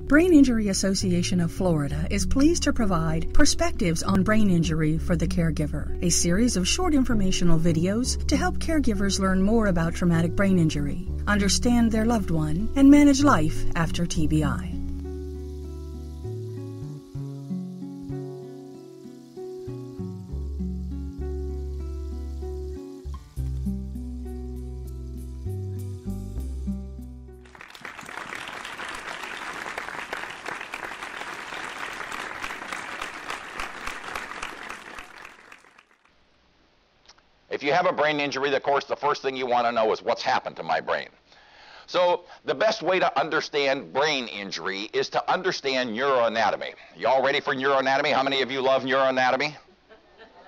Brain Injury Association of Florida is pleased to provide Perspectives on Brain Injury for the Caregiver, a series of short informational videos to help caregivers learn more about traumatic brain injury, understand their loved one, and manage life after TBI. If you have a brain injury, of course, the first thing you want to know is what's happened to my brain. So the best way to understand brain injury is to understand neuroanatomy. You all ready for neuroanatomy? How many of you love neuroanatomy?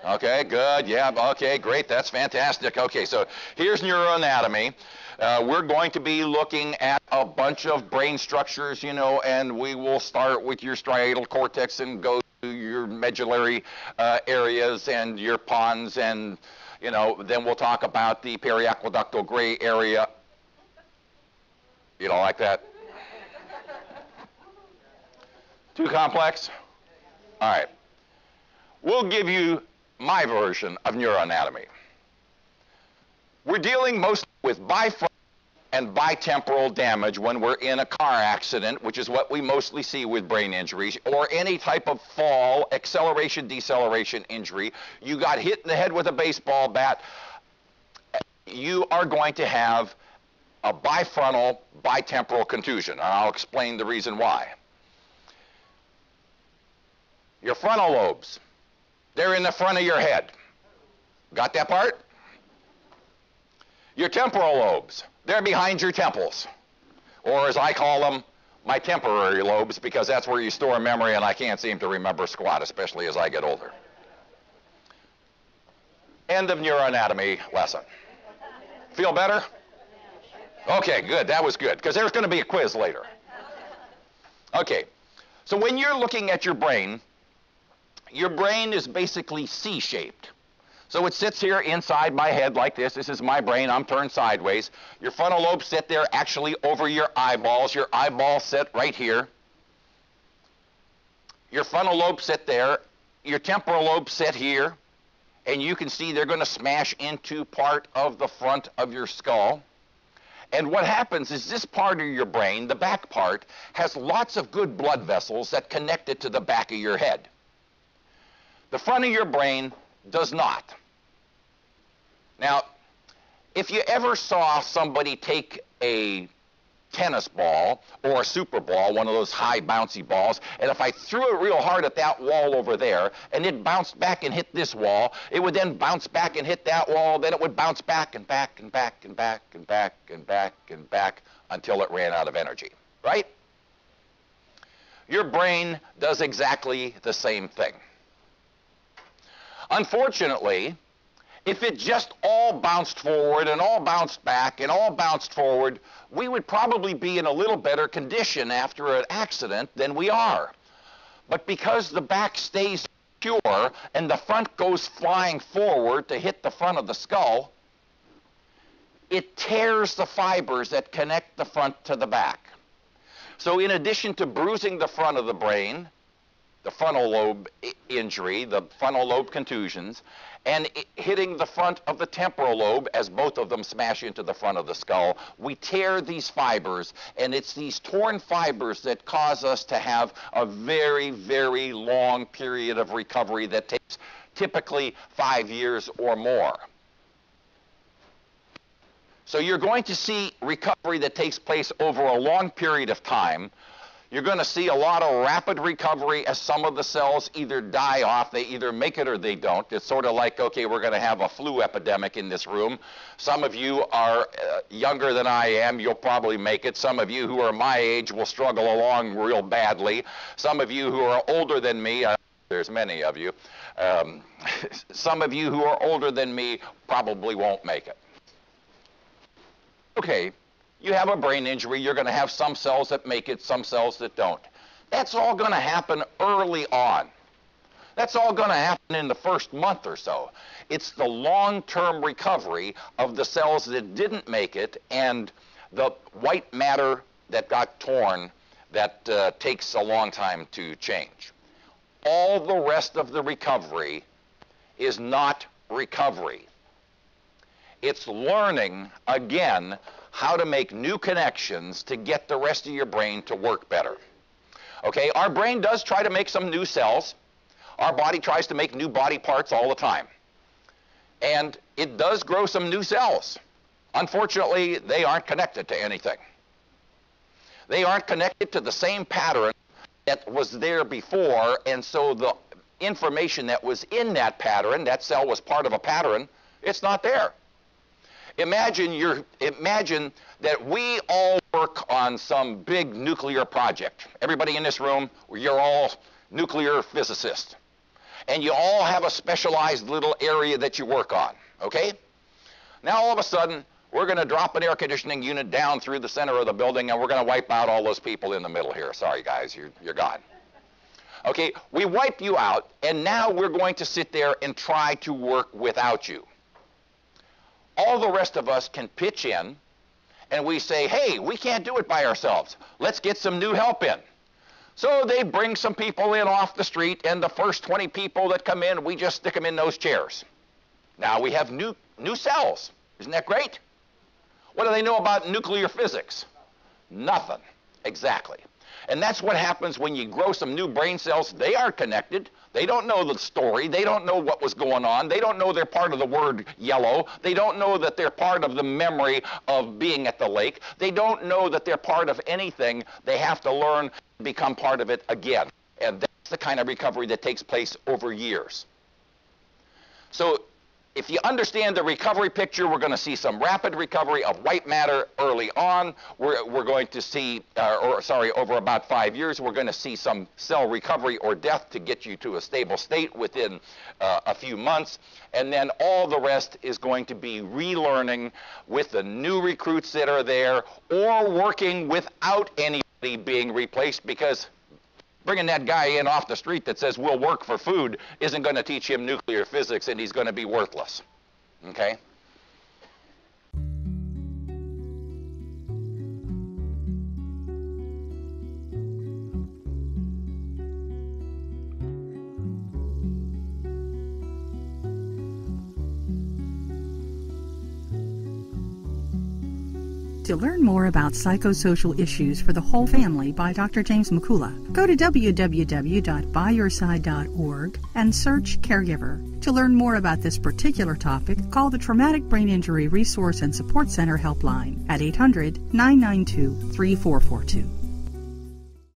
Okay, good. Yeah, okay, great. That's fantastic. Okay, so here's neuroanatomy. We're going to be looking at a bunch of brain structures, you know, and we will start with your striatal cortex and go to your medullary areas and your pons, and you know, then we'll talk about the periaqueductal gray area. You don't like that? Too complex? All right. We'll give you my version of neuroanatomy. We're dealing mostly with bifrontal and bitemporal damage when we're in a car accident, which is what we mostly see with brain injuries, or any type of fall, acceleration, deceleration injury. You got hit in the head with a baseball bat, you are going to have a bifrontal, bitemporal contusion, and I'll explain the reason why. Your frontal lobes, they're in the front of your head. Got that part? Your temporal lobes, they're behind your temples, or as I call them, my temporary lobes, because that's where you store memory, and I can't seem to remember squat, especially as I get older. End of neuroanatomy lesson. Feel better? Okay, good. That was good, because there's going to be a quiz later. Okay, so when you're looking at your brain is basically C-shaped. So it sits here inside my head like this. This is my brain. I'm turned sideways. Your frontal lobes sit there actually over your eyeballs. Your eyeballs sit right here. Your frontal lobes sit there. Your temporal lobes sit here. And you can see they're going to smash into part of the front of your skull. And what happens is this part of your brain, the back part, has lots of good blood vessels that connect it to the back of your head. The front of your brain does not. Now, if you ever saw somebody take a tennis ball or a super ball, one of those high bouncy balls, and if I threw it real hard at that wall over there and it bounced back and hit this wall, it would then bounce back and hit that wall, then it would bounce back and back and back and back and back and back and back until it ran out of energy, right? Your brain does exactly the same thing. Unfortunately, if it just all bounced forward and all bounced back and all bounced forward, we would probably be in a little better condition after an accident than we are. But because the back stays pure and the front goes flying forward to hit the front of the skull, it tears the fibers that connect the front to the back. So in addition to bruising the front of the brain, the frontal lobe injury, the frontal lobe contusions, and hitting the front of the temporal lobe as both of them smash into the front of the skull, we tear these fibers, and it's these torn fibers that cause us to have a very, very long period of recovery that takes typically 5 years or more. So you're going to see recovery that takes place over a long period of time. You're going to see a lot of rapid recovery as some of the cells either die off, they either make it or they don't. It's sort of like, okay, we're going to have a flu epidemic in this room. Some of you are younger than I am, you'll probably make it. Some of you who are my age will struggle along real badly. Some of you who are older than me, there's many of you, some of you who are older than me probably won't make it. Okay. You have a brain injury, you're going to have some cells that make it, some cells that don't. That's all going to happen early on. That's all going to happen in the first month or so. It's the long-term recovery of the cells that didn't make it and the white matter that got torn that takes a long time to change. All the rest of the recovery is not recovery. It's learning, again, how to make new connections to get the rest of your brain to work better. Okay, our brain does try to make some new cells. Our body tries to make new body parts all the time. And it does grow some new cells. Unfortunately, they aren't connected to anything. They aren't connected to the same pattern that was there before, and so the information that was in that pattern, that cell was part of a pattern, it's not there. Imagine that we all work on some big nuclear project. Everybody in this room, you're all nuclear physicists. And you all have a specialized little area that you work on, okay? Now all of a sudden, we're going to drop an air conditioning unit down through the center of the building, and we're going to wipe out all those people in the middle here. Sorry, guys, you're gone. Okay, we wipe you out, and now we're going to sit there and try to work without you. All the rest of us can pitch in, and we say, hey, we can't do it by ourselves. Let's get some new help in. So they bring some people in off the street, and the first 20 people that come in, we just stick them in those chairs. Now we have new cells. Isn't that great? What do they know about nuclear physics? Nothing. Exactly. And that's what happens when you grow some new brain cells. They aren't connected. They don't know the story. They don't know what was going on. They don't know they're part of the word yellow. They don't know that they're part of the memory of being at the lake. They don't know that they're part of anything. They have to learn to become part of it again. And that's the kind of recovery that takes place over years. So if you understand the recovery picture, we're going to see some rapid recovery of white matter early on. We're going to see, over about 5 years, we're going to see some cell recovery or death to get you to a stable state within a few months. And then all the rest is going to be relearning with the new recruits that are there, or working without anybody being replaced, because bringing that guy in off the street that says we'll work for food isn't going to teach him nuclear physics, and he's going to be worthless. Okay? To learn more about psychosocial issues for the whole family by Dr. James Mikula, go to www.byyourside.org and search Caregiver. To learn more about this particular topic, call the Traumatic Brain Injury Resource and Support Center helpline at 800-992-3442.